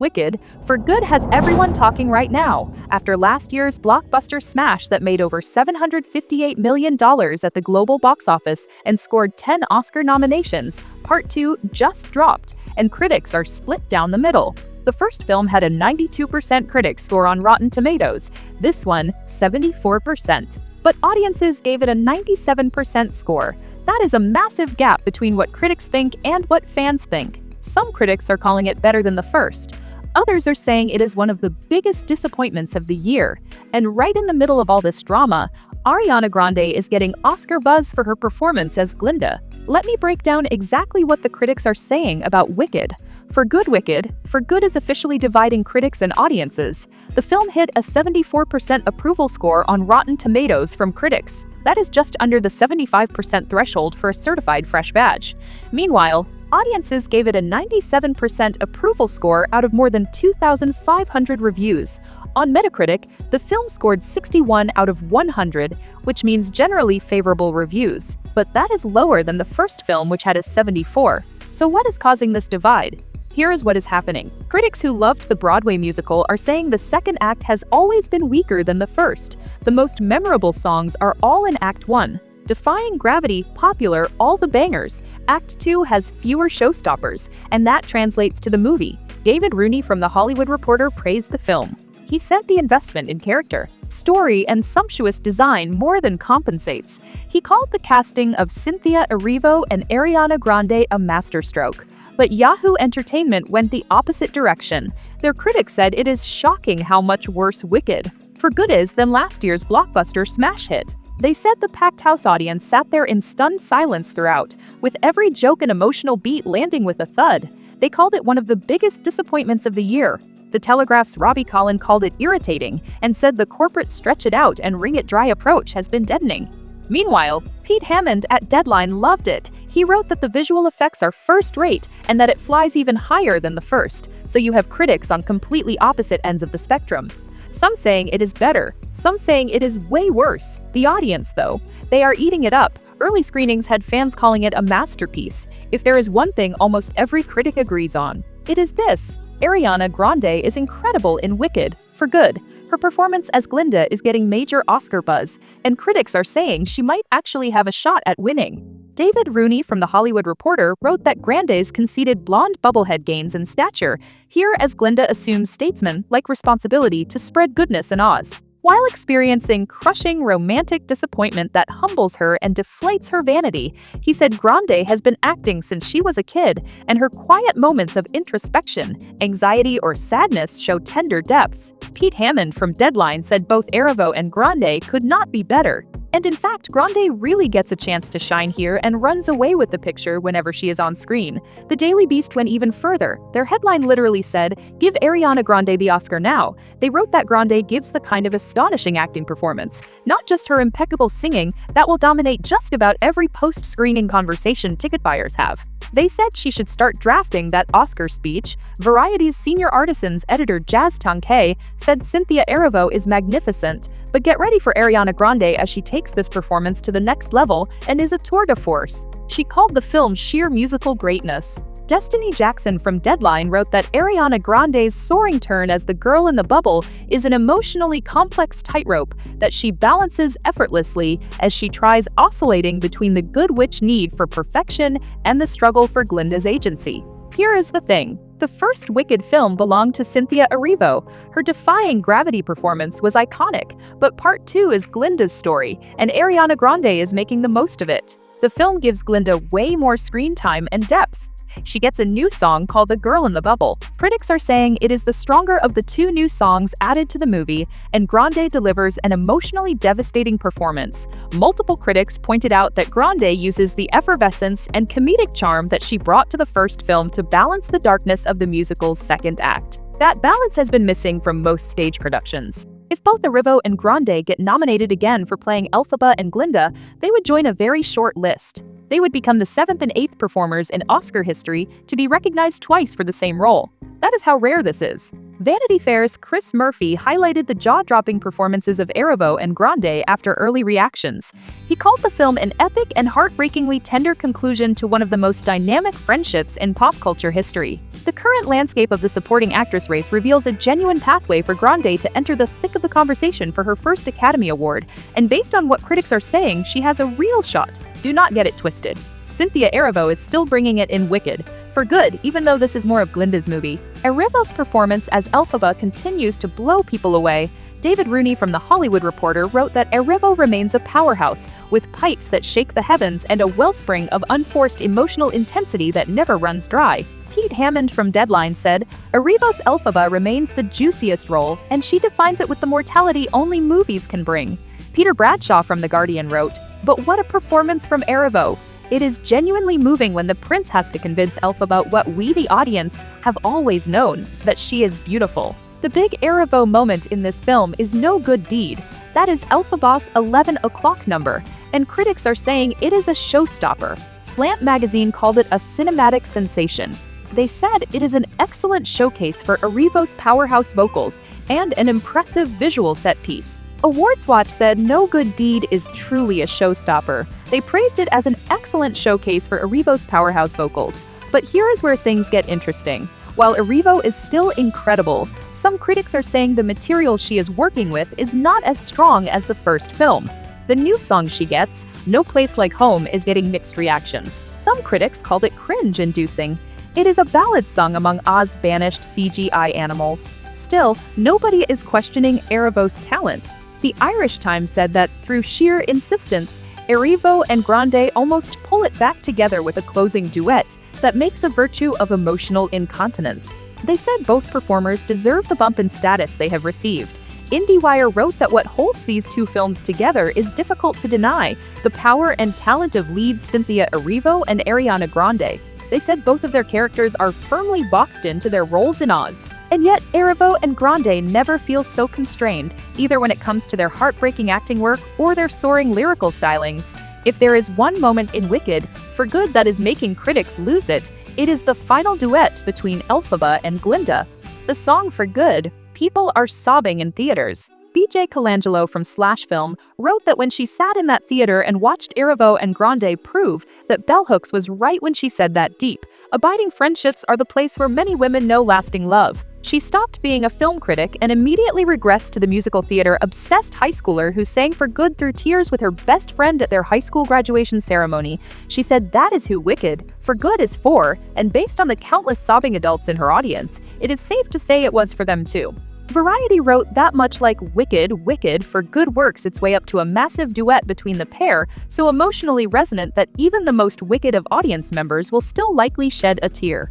Wicked, for good has everyone talking right now, after last year's blockbuster smash that made over $758 million at the global box office and scored 10 Oscar nominations. Part 2 just dropped, and critics are split down the middle. The first film had a 92% critic score on Rotten Tomatoes, this one, 74%. But audiences gave it a 97% score. That is a massive gap between what critics think and what fans think. Some critics are calling it better than the first. Others are saying it is one of the biggest disappointments of the year. And right in the middle of all this drama, Ariana Grande is getting Oscar buzz for her performance as Glinda. Let me break down exactly what the critics are saying about Wicked. For good is officially dividing critics and audiences. The film hit a 74% approval score on Rotten Tomatoes from critics. That is just under the 75% threshold for a certified fresh badge. Meanwhile, audiences gave it a 97% approval score out of more than 2,500 reviews. On Metacritic, the film scored 61 out of 100, which means generally favorable reviews. But that is lower than the first film, which had a 74. So what is causing this divide? Here is what is happening. Critics who loved the Broadway musical are saying the second act has always been weaker than the first. The most memorable songs are all in Act 1. Defying Gravity, Popular, all the bangers. Act 2 has fewer showstoppers, and that translates to the movie. David Rooney from The Hollywood Reporter praised the film. He said the investment in character, story, and sumptuous design more than compensates. He called the casting of Cynthia Erivo and Ariana Grande a masterstroke. But Yahoo Entertainment went the opposite direction. Their critics said it is shocking how much worse Wicked, for good is than last year's blockbuster smash hit. They said the packed house audience sat there in stunned silence throughout, with every joke and emotional beat landing with a thud. They called it one of the biggest disappointments of the year. The Telegraph's Robbie Collin called it irritating and said the corporate stretch it out and wring it dry approach has been deadening. Meanwhile, Pete Hammond at Deadline loved it. He wrote that the visual effects are first-rate and that it flies even higher than the first, so you have critics on completely opposite ends of the spectrum. Some saying it is better, some saying it is way worse. The audience, though, they are eating it up. Early screenings had fans calling it a masterpiece. If there is one thing almost every critic agrees on, it is this: Ariana Grande is incredible in Wicked, for good. Her performance as Glinda is getting major Oscar buzz, and critics are saying she might actually have a shot at winning. David Rooney from The Hollywood Reporter wrote that Grande's conceded blonde bubblehead gains in stature, here as Glinda assumes statesman-like responsibility to spread goodness in Oz. While experiencing crushing romantic disappointment that humbles her and deflates her vanity, he said Grande has been acting since she was a kid, and her quiet moments of introspection, anxiety, or sadness show tender depths. Pete Hammond from Deadline said both Erivo and Grande could not be better. And in fact, Grande really gets a chance to shine here and runs away with the picture whenever she is on screen. The Daily Beast went even further. Their headline literally said, "Give Ariana Grande the Oscar now." They wrote that Grande gives the kind of astonishing acting performance, not just her impeccable singing, that will dominate just about every post-screening conversation ticket buyers have. They said she should start drafting that Oscar speech. Variety's senior artisans editor Jazz Tongkay said Cynthia Erivo is magnificent, but get ready for Ariana Grande as she takes this performance to the next level and is a tour de force. She called the film sheer musical greatness. Destiny Jackson from Deadline wrote that Ariana Grande's soaring turn as the girl in the bubble is an emotionally complex tightrope that she balances effortlessly as she tries oscillating between the good witch need for perfection and the struggle for Glinda's agency. Here is the thing. The first Wicked film belonged to Cynthia Erivo. Her defying gravity performance was iconic, but part 2 is Glinda's story, and Ariana Grande is making the most of it. The film gives Glinda way more screen time and depth. She gets a new song called The Girl in the Bubble. Critics are saying it is the stronger of the two new songs added to the movie, and Grande delivers an emotionally devastating performance. Multiple critics pointed out that Grande uses the effervescence and comedic charm that she brought to the first film to balance the darkness of the musical's second act. That balance has been missing from most stage productions. If both Erivo and Grande get nominated again for playing Elphaba and Glinda, they would join a very short list. They would become the 7th and 8th performers in Oscar history to be recognized twice for the same role. That is how rare this is. Vanity Fair's Chris Murphy highlighted the jaw-dropping performances of Erivo and Grande after early reactions. He called the film an epic and heartbreakingly tender conclusion to one of the most dynamic friendships in pop culture history. The current landscape of the supporting actress race reveals a genuine pathway for Grande to enter the thick of the conversation for her first Academy Award, and based on what critics are saying, she has a real shot. Do not get it twisted. Cynthia Erivo is still bringing it in Wicked, for good, even though this is more of Glinda's movie. Erivo's performance as Elphaba continues to blow people away. David Rooney from The Hollywood Reporter wrote that Erivo remains a powerhouse, with pipes that shake the heavens and a wellspring of unforced emotional intensity that never runs dry. Pete Hammond from Deadline said, Erivo's Elphaba remains the juiciest role, and she defines it with the mortality only movies can bring. Peter Bradshaw from The Guardian wrote, but what a performance from Erivo! It is genuinely moving when the prince has to convince Elphaba what we, the audience, have always known, that she is beautiful. The big Erivo moment in this film is No Good Deed. That is Elphaba's 11 o'clock number, and critics are saying it is a showstopper. Slant magazine called it a cinematic sensation. They said it is an excellent showcase for Erivo's powerhouse vocals and an impressive visual set piece. Awards Watch said No Good Deed is truly a showstopper. They praised it as an excellent showcase for Erivo's powerhouse vocals. But here is where things get interesting. While Erivo is still incredible, some critics are saying the material she is working with is not as strong as the first film. The new song she gets, No Place Like Home, is getting mixed reactions. Some critics called it cringe-inducing. It is a ballad sung among Oz banished CGI animals. Still, nobody is questioning Erivo's talent. The Irish Times said that through sheer insistence, Erivo and Grande almost pull it back together with a closing duet that makes a virtue of emotional incontinence. They said both performers deserve the bump in status they have received. IndieWire wrote that what holds these two films together is difficult to deny: the power and talent of leads Cynthia Erivo and Ariana Grande. They said both of their characters are firmly boxed into their roles in Oz. And yet, Erivo and Grande never feel so constrained, either when it comes to their heartbreaking acting work or their soaring lyrical stylings. If there is one moment in Wicked, for good, that is making critics lose it, it is the final duet between Elphaba and Glinda. The song For Good, people are sobbing in theaters. BJ Colangelo from Slash Film wrote that when she sat in that theater and watched Erivo and Grande prove that bell hooks was right when she said that deep, abiding friendships are the place where many women know lasting love. She stopped being a film critic and immediately regressed to the musical theater obsessed high schooler who sang For Good through tears with her best friend at their high school graduation ceremony. She said that is who Wicked, For Good is for, and based on the countless sobbing adults in her audience, it is safe to say it was for them too. Variety wrote that much like Wicked, For Good works its way up to a massive duet between the pair, so emotionally resonant that even the most wicked of audience members will still likely shed a tear.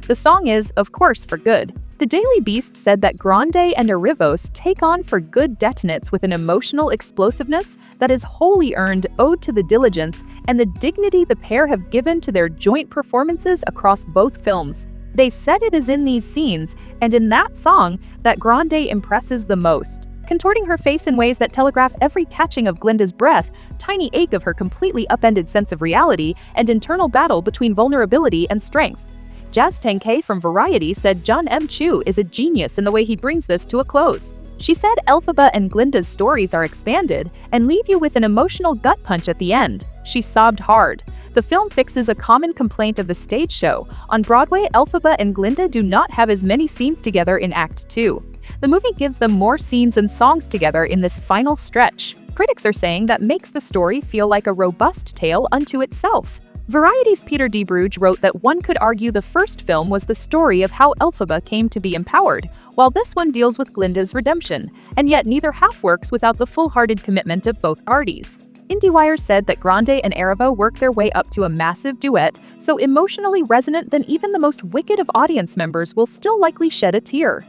The song is, of course, For Good. The Daily Beast said that Grande and Erivos take on For Good detonates with an emotional explosiveness that is wholly earned, owed to the diligence and the dignity the pair have given to their joint performances across both films. They said it is in these scenes, and in that song, that Grande impresses the most. Contorting her face in ways that telegraph every catching of Glinda's breath, tiny ache of her completely upended sense of reality, and internal battle between vulnerability and strength. Jazz Tangke from Variety said John M. Chu is a genius in the way he brings this to a close. She said Elphaba and Glinda's stories are expanded and leave you with an emotional gut punch at the end. She sobbed hard. The film fixes a common complaint of the stage show. On Broadway, Elphaba and Glinda do not have as many scenes together in Act 2. The movie gives them more scenes and songs together in this final stretch. Critics are saying that makes the story feel like a robust tale unto itself. Variety's Peter D. Bruge wrote that one could argue the first film was the story of how Elphaba came to be empowered, while this one deals with Glinda's redemption, and yet neither half works without the full-hearted commitment of both parties. IndieWire said that Grande and Erivo work their way up to a massive duet, so emotionally resonant that even the most wicked of audience members will still likely shed a tear.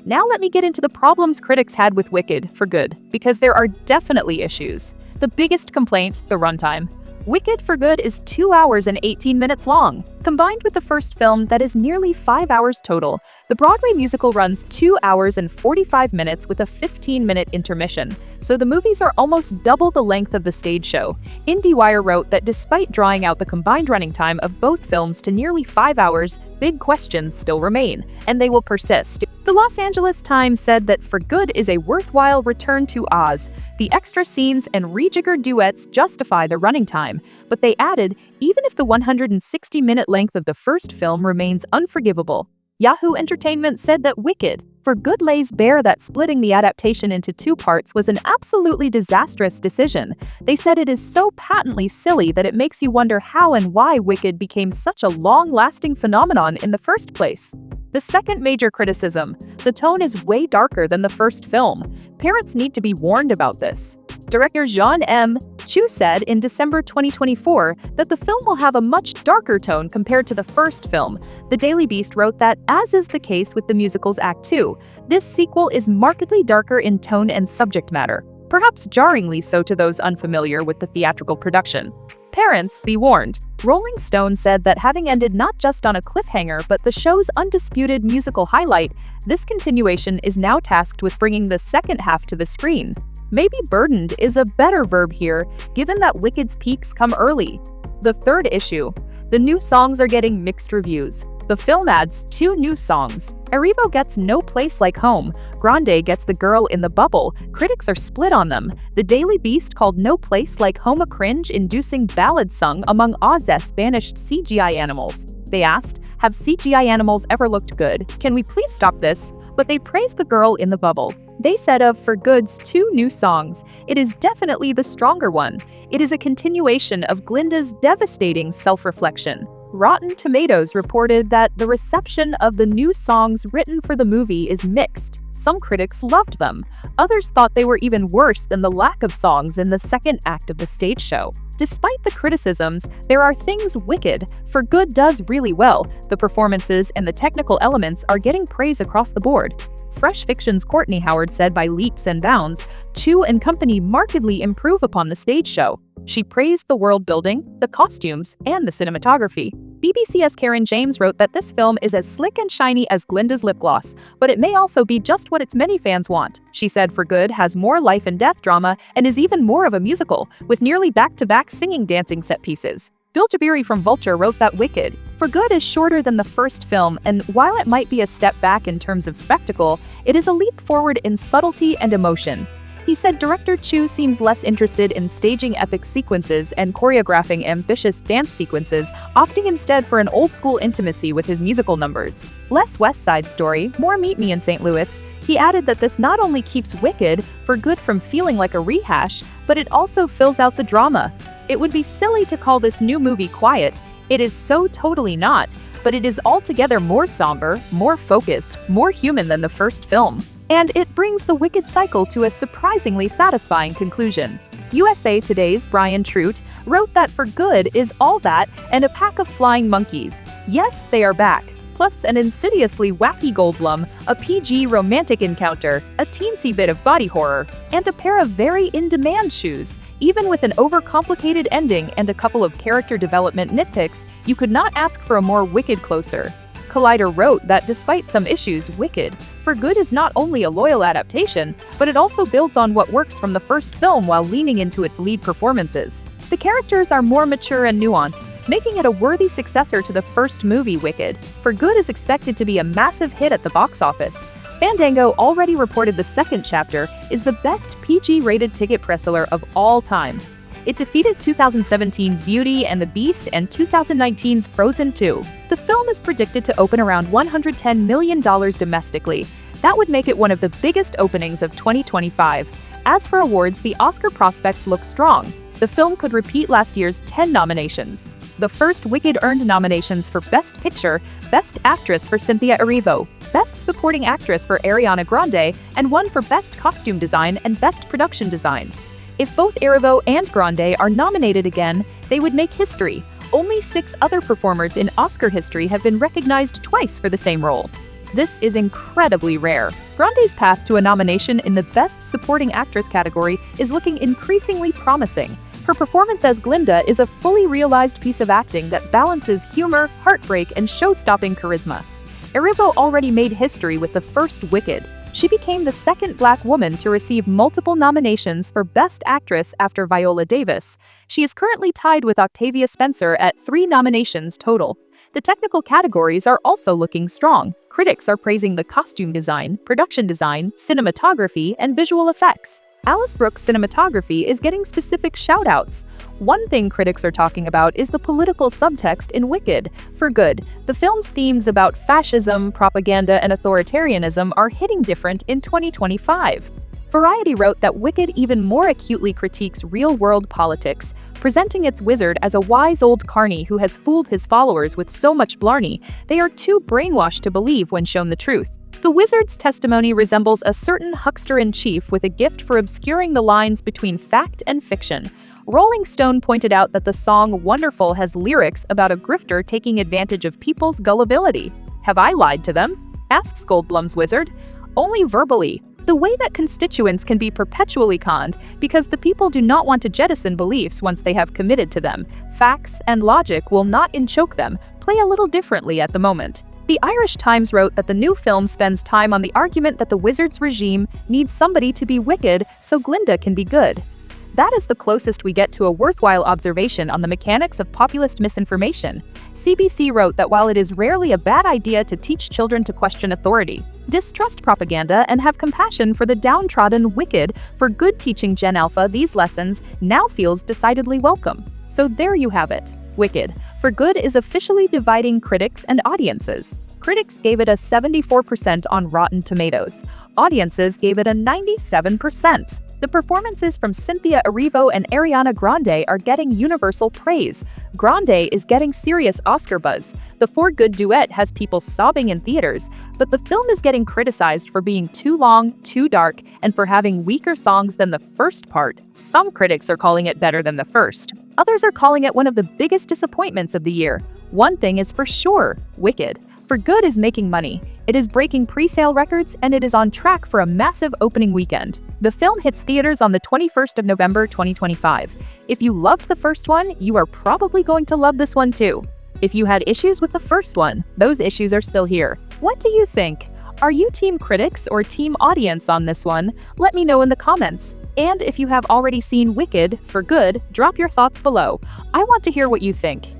Now let me get into the problems critics had with Wicked, For Good, because there are definitely issues. The biggest complaint, the runtime. Wicked, For Good is 2 hours and 18 minutes long. Combined with the first film that is nearly 5 hours total, the Broadway musical runs 2 hours and 45 minutes with a 15-minute intermission, so the movies are almost double the length of the stage show. IndieWire wrote that despite drawing out the combined running time of both films to nearly 5 hours, big questions still remain, and they will persist. The Los Angeles Times said that For Good is a worthwhile return to Oz. The extra scenes and rejiggered duets justify the running time, but they added, even if the 160-minute length of the first film remains unforgivable. Yahoo Entertainment said that Wicked, For Good lays bare that splitting the adaptation into two parts was an absolutely disastrous decision. They said it is so patently silly that it makes you wonder how and why Wicked became such a long-lasting phenomenon in the first place. The second major criticism: the tone is way darker than the first film. Parents need to be warned about this. Director Jean M. Chu said in December 2024 that the film will have a much darker tone compared to the first film. The Daily Beast wrote that, as is the case with the musical's Act 2, this sequel is markedly darker in tone and subject matter, perhaps jarringly so to those unfamiliar with the theatrical production. Parents, be warned. Rolling Stone said that having ended not just on a cliffhanger but the show's undisputed musical highlight, this continuation is now tasked with bringing the second half to the screen. Maybe burdened is a better verb here, given that Wicked's peaks come early. The third issue: the new songs are getting mixed reviews. The film adds 2 new songs. Erivo gets No Place Like Home. Grande gets The Girl in the Bubble. Critics are split on them. The Daily Beast called No Place Like Home a cringe-inducing ballad sung among Oz's banished CGI animals. They asked, have CGI animals ever looked good? Can we please stop this? But they praised The Girl in the Bubble. They said of For Good's 2 new songs, it is definitely the stronger one. It is a continuation of Glinda's devastating self-reflection. Rotten Tomatoes reported that the reception of the new songs written for the movie is mixed. Some critics loved them. Others thought they were even worse than the lack of songs in the second act of the stage show. Despite the criticisms, there are things Wicked, For Good does really well. The performances and the technical elements are getting praise across the board. Fresh Fiction's Courtney Howard said by leaps and bounds, Chu and company markedly improve upon the stage show. She praised the world building, the costumes, and the cinematography. BBC's Karen James wrote that this film is as slick and shiny as Glinda's lip gloss, but it may also be just what its many fans want. She said For Good has more life and death drama and is even more of a musical, with nearly back-to-back singing dancing set pieces. Bill Jabiri from Vulture wrote that Wicked, For Good is shorter than the first film, and while it might be a step back in terms of spectacle, it is a leap forward in subtlety and emotion. He said director Chu seems less interested in staging epic sequences and choreographing ambitious dance sequences, opting instead for an old-school intimacy with his musical numbers. Less West Side Story, more Meet Me in St. Louis. He added that this not only keeps Wicked, For Good from feeling like a rehash, but it also fills out the drama. It would be silly to call this new movie quiet. It is so totally not, but it is altogether more somber, more focused, more human than the first film. And it brings the Wicked cycle to a surprisingly satisfying conclusion. USA Today's Brian Trout wrote that For Good is all that and a pack of flying monkeys. Yes, they are back. Plus an insidiously wacky Goldblum, a PG romantic encounter, a teensy bit of body horror, and a pair of very in-demand shoes. Even with an overcomplicated ending and a couple of character development nitpicks, you could not ask for a more Wicked closer. Collider wrote that despite some issues, Wicked, For Good is not only a loyal adaptation, but it also builds on what works from the first film while leaning into its lead performances. The characters are more mature and nuanced, making it a worthy successor to the first movie Wicked. For Good is expected to be a massive hit at the box office. Fandango already reported the second chapter is the best PG-rated ticket pre-seller of all time. It defeated 2017's Beauty and the Beast and 2019's Frozen 2. The film is predicted to open around $110 million domestically. That would make it one of the biggest openings of 2025. As for awards, the Oscar prospects look strong. The film could repeat last year's 10 nominations. The first Wicked earned nominations for Best Picture, Best Actress for Cynthia Erivo, Best Supporting Actress for Ariana Grande, and one for Best Costume Design and Best Production Design. If both Erivo and Grande are nominated again, they would make history. Only 6 other performers in Oscar history have been recognized twice for the same role. This is incredibly rare. Grande's path to a nomination in the Best Supporting Actress category is looking increasingly promising. Her performance as Glinda is a fully realized piece of acting that balances humor, heartbreak, and show-stopping charisma. Erivo already made history with the first Wicked. She became the second Black woman to receive multiple nominations for Best Actress after Viola Davis. She is currently tied with Octavia Spencer at 3 nominations total. The technical categories are also looking strong. Critics are praising the costume design, production design, cinematography, and visual effects. Alice Brooks' cinematography is getting specific shout-outs. One thing critics are talking about is the political subtext in Wicked. For Good, the film's themes about fascism, propaganda, and authoritarianism are hitting different in 2025. Variety wrote that Wicked even more acutely critiques real-world politics, presenting its wizard as a wise old carny who has fooled his followers with so much blarney, they are too brainwashed to believe when shown the truth. The wizard's testimony resembles a certain huckster-in-chief with a gift for obscuring the lines between fact and fiction. Rolling Stone pointed out that the song Wonderful has lyrics about a grifter taking advantage of people's gullibility. Have I lied to them? Asks Goldblum's wizard. Only verbally. The way that constituents can be perpetually conned because the people do not want to jettison beliefs once they have committed to them. Facts and logic will not enchoke them, play a little differently at the moment. The Irish Times wrote that the new film spends time on the argument that the wizard's regime needs somebody to be wicked so Glinda can be good. That is the closest we get to a worthwhile observation on the mechanics of populist misinformation. CBC wrote that while it is rarely a bad idea to teach children to question authority, distrust propaganda, and have compassion for the downtrodden wicked, for good teaching Gen Alpha these lessons now feels decidedly welcome. So there you have it. Wicked, for Good is officially dividing critics and audiences. Critics gave it a 74% on Rotten Tomatoes. Audiences gave it a 97%. The performances from Cynthia Erivo and Ariana Grande are getting universal praise. Grande is getting serious Oscar buzz. The For Good duet has people sobbing in theaters, but the film is getting criticized for being too long, too dark, and for having weaker songs than the first part. Some critics are calling it better than the first. Others are calling it one of the biggest disappointments of the year. One thing is for sure, Wicked, for Good is making money. It is breaking pre-sale records, and it is on track for a massive opening weekend. The film hits theaters on the 21st of November 2025. If you loved the first one, you are probably going to love this one too. If you had issues with the first one, those issues are still here. What do you think? Are you team critics or team audience on this one? Let me know in the comments. And if you have already seen Wicked, for Good, drop your thoughts below. I want to hear what you think.